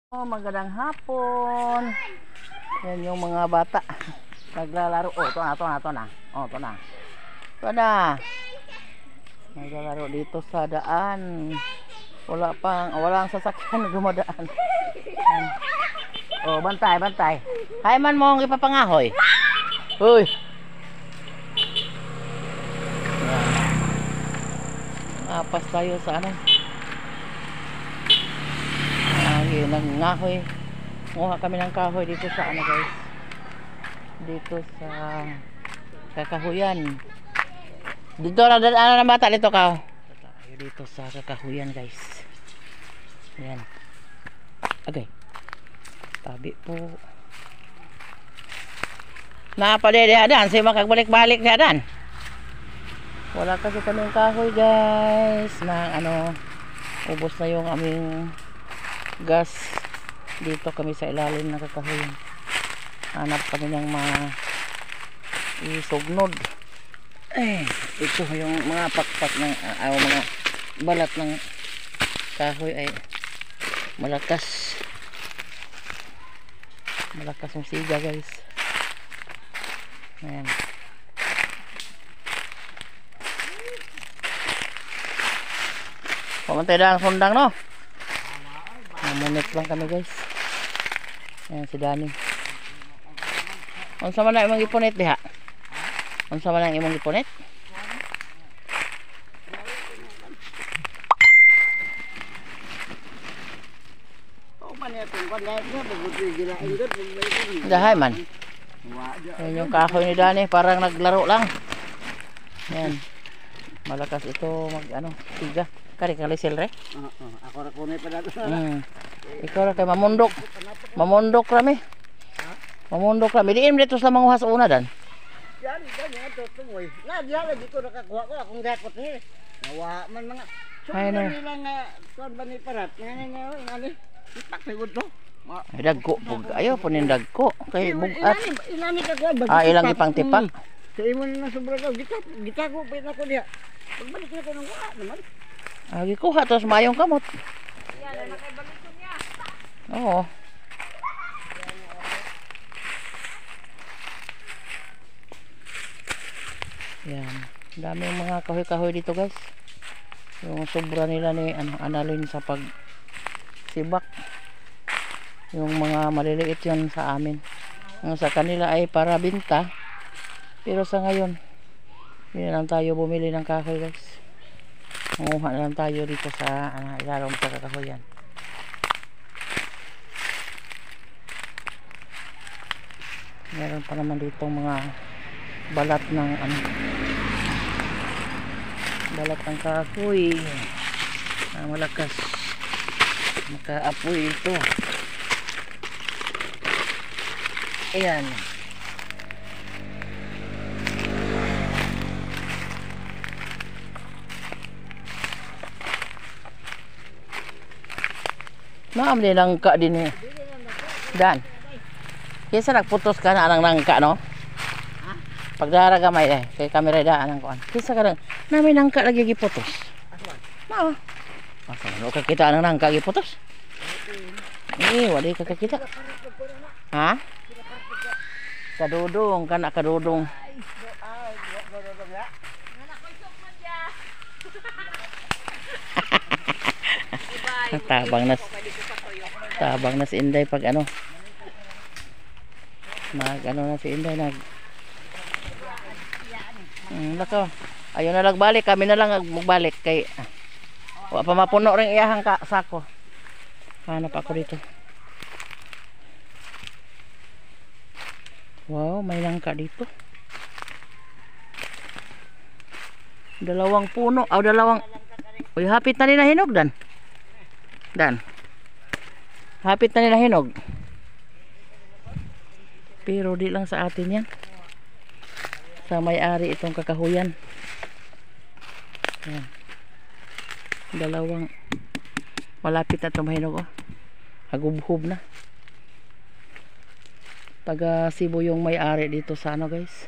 Magandang hapon. Yan yung mga bata naglalaro. Oh, ito na. Oh, ito na. Naglalaro dito sa daan. Walang sasakyan na dumadaan. Yan. Oh, bantay. Hay man mo ang ipapangahoy. Hoy. Apas tayo sa ano? Nangahoy. Nguha kami ng kahoy dito sa ano, guys, dito sa kakahuyan. Dito na dadaanan ng bata dito ka. Dito sa kakahuyan, guys. Ayan. Okay. Tabi po. Napadede-adan si makagbalik-balik di adan. Wala kasi kaming kahoy, guys. Na ano, ubos na yung aming gas. Dito kami sa ilalim ng kakahuyan. Hanap kami ng mga isugnod. Ito yung mga pakpak ng mga balat ng kahoy ay malakas yung siga, guys. Ayan. Pamantay na ang sundang, no? Mamunit lang kami, guys. Ayan si Dani. Unsa man na imong ipunit diha? Unsa man ang imong ipunit? Dahay man. Ayan yung kahoy ni Dani, parang naglaro lang. Ayan. Malakas ito tiga. Kari kalisil re. Ako ra kunay pa dato. Ikaw ra kay mamundok. Mamundok rami. Mamundok rami. Diin dito sa manguhas una dan. Yan ato tungoy. Na diha lagi ko nakakuha ko akong gakot ni. Nawa man mga. Ay no. Nila nga kon ba ni parat. Ngani. Ipak sigud to. Ay dagko pug. Ayo punin dagko kay bugat. Ilani ka kuha. Ilang ipang tipak. Sa imo na sobra daw gitako pa na ko diha. Pagbalik na ko nang kuha naman. Agi kuha tos mayong kamot. Yan na kay baliton niya. Oo. Yan. Daming mga kahoy-kahoy dito, guys. Yung sobra nila ni analin sa pag sibak. Yung mga maliliit yan sa amin. Ang sa kanila ay para binta. Pero sa ngayon, hindi lang tayo bumili ng kahoy, guys. Manguha na lang tayo dito sa ilalong sa kakahuyan. Meron pa naman dito mga balat ng balat ng kahoy. Malakas makaapoy ito. Ayan. Naam din langka din eh. Dan. Kisa nagputos ka na ang langka, no? Ha? Pagdara gamay kay kamera daan ang kuan. Kisa ka namin langka lagi giputos. Mao. Asa no ka kita ang langka giputos? Wala ka kita. Ha? Kadudong kana kadudong. Tabang na si Inday pag na si Inday lakaw. Ayaw na lang balik, kami na lang magbalik kay wa pa mapuno ring iyahang sako. Hanap ako dito. Wow, may langka dito. Dalawang puno, dalawang. Uy, hapit na nila hinog dan. Hapit na nila hinog. Pero di lang sa atin yan. Sa may-ari itong kakahuyan. Ayan. Dalawang. Malapit na itong mahinog. Hagubhub na. Taga Cebu yung may-ari dito sa guys.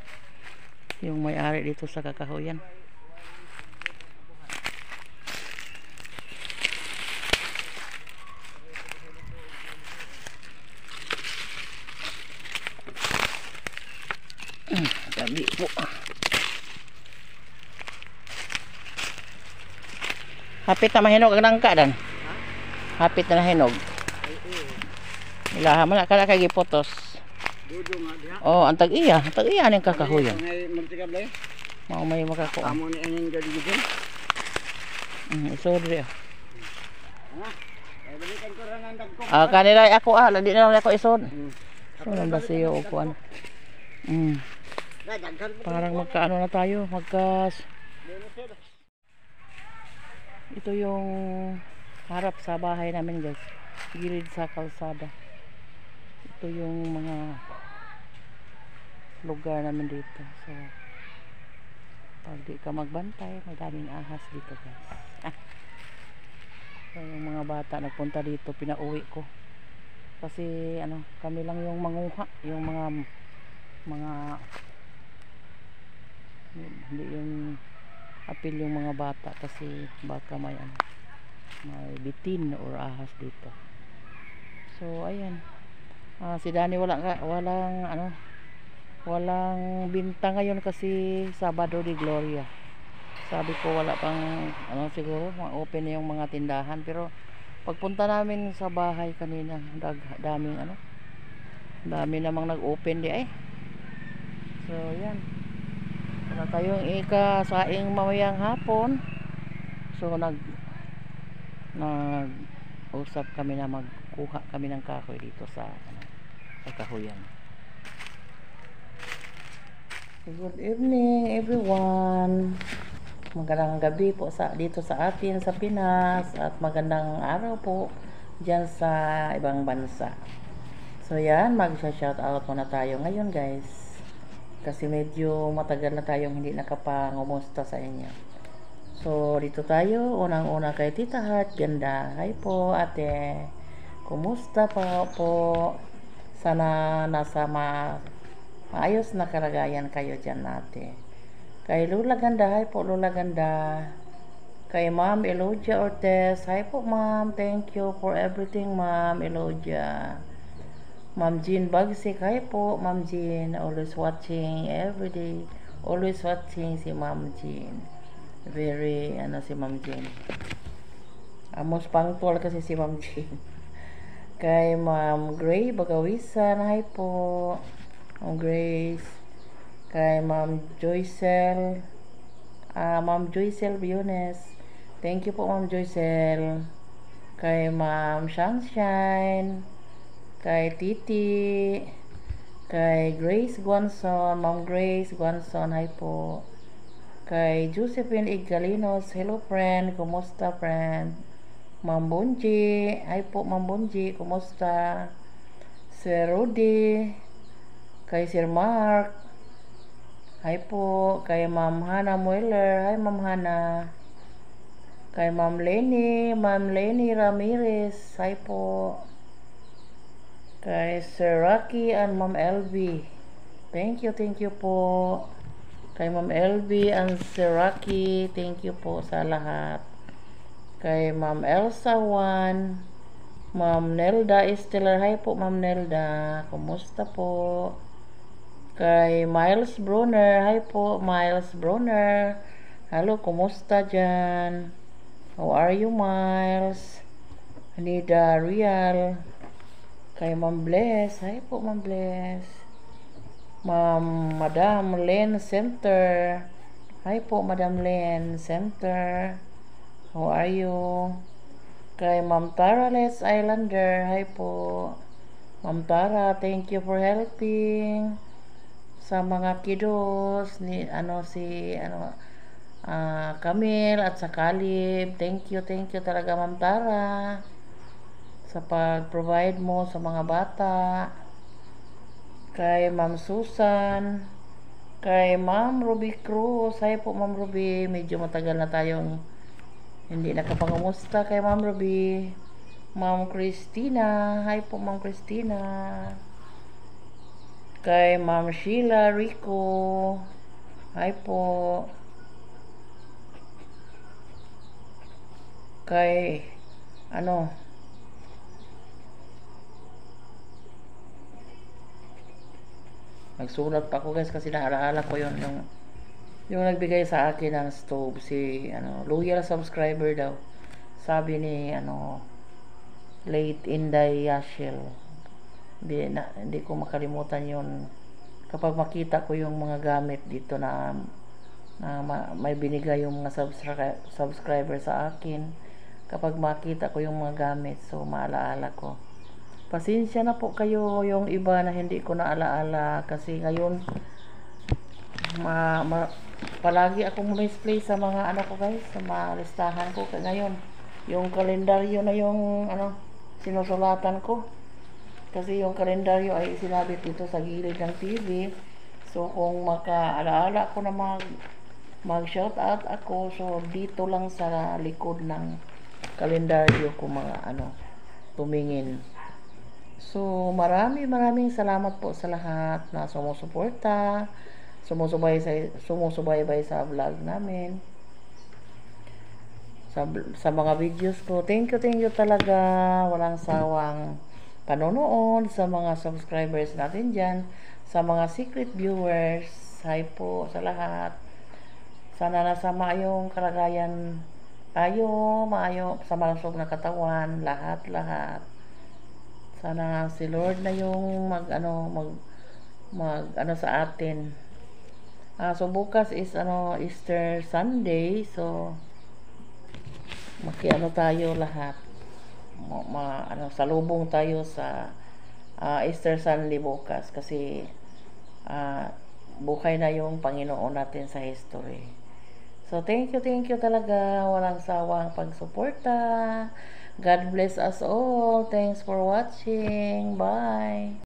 Yung may-ari dito sa kakahuyan. Hindi po. Hapit na mahinog ang nangka dan. Hapit na hinog. Ilaha man kala kay gipotos. Dudo nga diha. Oh, antag iya ning kakahuyan. Ngay magtikab lay. Mao may makakuan. Amo ni aning gadi gid. Sorry. Ay balikan ko ra nang dagko. Kanila ako landi na lang ako isod. So nang basiyo o kuan. Parang magkaano na tayo, ito yung harap sa bahay namin guys, gilid sa kalsada. Ito yung mga lugar namin dito. So pag di ka magbantay, madaming ahas dito guys. So yung mga bata nagpunta dito, pinauwi ko kasi kami lang yung manguha, yung mga hindi yung apil yung mga bata kasi baka may bitin or ahas dito. So ayan, si Danny walang binta ngayon kasi Sabado de Gloria. Sabi ko wala pang siguro ma-open na yung mga tindahan, pero pagpunta namin sa bahay kanina, dami namang nag-open di ay. So yan, wala tayong saing mamayang hapon. So usap kami na magkuha kami ng kahoy dito sa kahuyan. Good evening everyone. Magandang gabi po dito sa atin sa Pinas, at magandang araw po dyan sa ibang bansa. So yan, mag-shout out muna tayo ngayon guys, kasi medyo matagal na tayong hindi nakapangumusta sa inyo. So dito tayo, unang-una kay Tita Heart Ganda. Hi po ate, kumusta po? Sana nasa maayos na kalagayan kayo dyan ate. Kay Lula Ganda, hi po Lula Ganda. Kay Ma'am Elodia Ortez, hi po ma'am, thank you for everything ma'am Elodia. Ma'am Jean Bagsik, hi po Ma'am Jean, always watching everyday, always watching si Ma'am Jean. Very si Ma'am Jean, most punctual kasi si Ma'am Jean. Kay Ma'am Gray Bagawisan, hi po Ma'am Grace. Kay Ma'am Joycel Biones, thank you po Ma'am Joycel. Kay Ma'am Sunshine, kay Titi, kay Grace Guanson, Ma'am Grace Guanson, hi po. Kay Josephine Igalinos, hello friend, kumusta friend. Ma'am Bonji, hi po Ma'am Bonji, kumusta. Sir Rudy, kay Sir Mark, hi po. Kay Ma'am Hana Mueller, hi Ma'am Hana. Kay Ma'am Lenny Ramirez, hi po. Kay Sir Rocky and Ma'am LV, thank you po. Kay Ma'am LV and Sir Rocky, thank you po sa lahat. Kay Ma'am Elsa Juan, Ma'am Nelda Esteller, hi po Ma'am Nelda, kumusta po. Kay Miles Brunner, hi po Miles Brunner, hello, kumusta dyan? How are you Miles? Nida Real. Kay Ma'am Bless, hi po Ma'am Bless. Madam Len Center, hi po Madam Len Center, how are you? Kay Ma'am Tara Les Islander, hi po Ma'am Tara, thank you for helping sa mga kiddos ni Camille at sa Caleb. Thank you talaga Ma'am Tara sa pag-provide mo sa mga bata. Kay Ma'am Susan, kay Ma'am Ruby Cruz, hi po Ma'am Ruby, medyo matagal na tayong hindi nakapangumusta kay Ma'am Ruby. Ma'am Christina, hi po Ma'am Christina. Kay Ma'am Sheila Rico, hi po. Kay Nagsulat pa ako guys kasi naalaala ko yon yung nagbigay sa akin ng stove si loyal subscriber daw. Sabi ni late Inday Yashil. Hindi ko makalimutan yon. Kapag makita ko yung mga gamit dito na may binigay yung mga subscriber sa akin, kapag makita ko yung mga gamit, so maalaala ko. Pasensya na po kayo yung iba na hindi ko naalaala kasi ngayon palagi akong misplay sa mga ko guys, sa mga listahan ko. Ngayon yung kalendaryo na yung sinusulatan ko kasi yung kalendaryo ay sinabit dito sa gilid ng TV. So kung makaalaala ko na mag shout out ako, so dito lang sa likod ng kalendaryo ko tumingin. So maraming salamat po sa lahat na sumusuporta, sumusubaybay sa vlog namin, sa mga videos ko. Thank you talaga, walang sawang panonood sa mga subscribers natin dyan, sa mga secret viewers. Hi po sa lahat. Sana nasa maayong kalagayan tayo, sa malusog na katawan, lahat. Sana si Lord na yung mag sa atin. So bukas is Easter Sunday, so tayo lahat. Salubong tayo sa Easter Sunday bukas kasi buhay na yung Panginoon natin sa history. So thank you talaga, walang sawang pagsuporta. God bless us all. Thanks for watching. Bye.